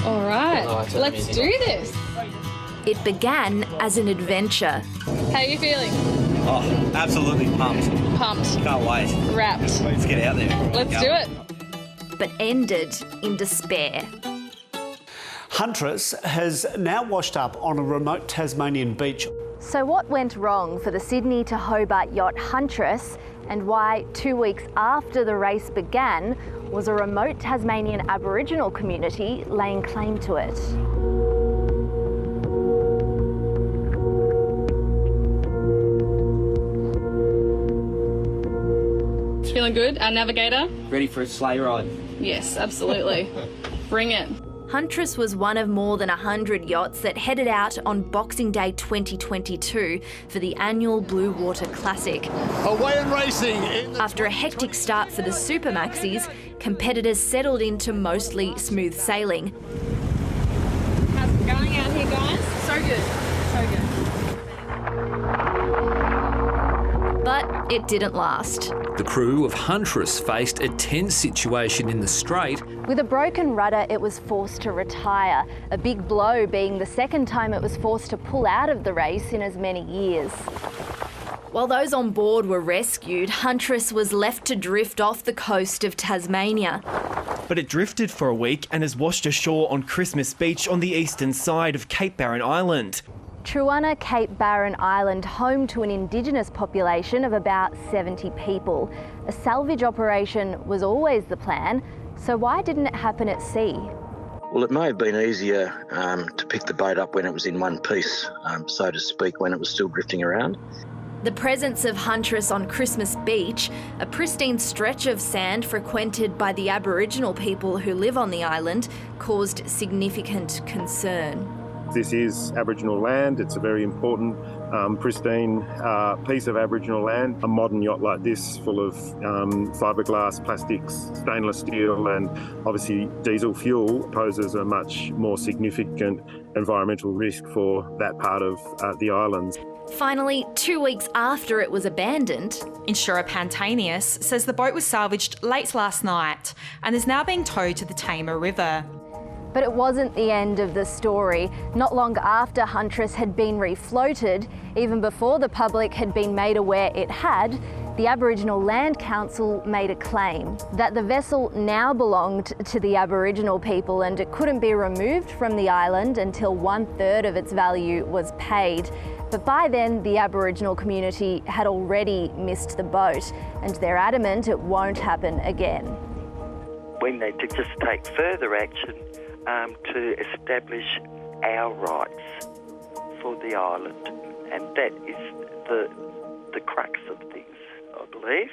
All right, let's do this. It began as an adventure. How are you feeling? Oh, absolutely pumped. Pumped. Can't wait. Wrapped. Let's get out there. Let's do it. But ended in despair. Huntress has now washed up on a remote Tasmanian beach. So what went wrong for the Sydney to Hobart yacht Huntress, and why 2 weeks after the race began was a remote Tasmanian Aboriginal community laying claim to it? Feeling good, our navigator? Ready for a sleigh ride? Yes, absolutely. Bring it. Huntress was one of more than 100 yachts that headed out on Boxing Day 2022 for the annual Blue Water Classic. Away and racing. After a hectic start for the Super Maxis, competitors settled into mostly smooth sailing. How's it going out here, guys? So good. So good. But it didn't last. The crew of Huntress faced a tense situation in the Strait. With a broken rudder, it was forced to retire, a big blow being the second time it was forced to pull out of the race in as many years. While those on board were rescued, Huntress was left to drift off the coast of Tasmania. But it drifted for a week and has washed ashore on Christmas Beach on the eastern side of Cape Barren Island. Truanna, Cape Barren Island, home to an Indigenous population of about 70 people. A salvage operation was always the plan, so why didn't it happen at sea? Well, it may have been easier to pick the boat up when it was in one piece, so to speak, when it was still drifting around. The presence of Huntress on Christmas Beach, a pristine stretch of sand frequented by the Aboriginal people who live on the island, caused significant concern. This is Aboriginal land. It's a very important, pristine piece of Aboriginal land. A modern yacht like this, full of fiberglass, plastics, stainless steel and obviously diesel fuel, poses a much more significant environmental risk for that part of the islands. Finally, 2 weeks after it was abandoned, Insurer Pantaneous says the boat was salvaged late last night and is now being towed to the Tamar River. but it wasn't the end of the story. Not long after Huntress had been refloated, even before the public had been made aware it had, the Aboriginal Land Council made a claim that the vessel now belonged to the Aboriginal people and it couldn't be removed from the island until 1/3 of its value was paid. But by then, the Aboriginal community had already missed the boat, and they're adamant it won't happen again. We need to just take further action to establish our rights for the island, and that is the crux of things, I believe.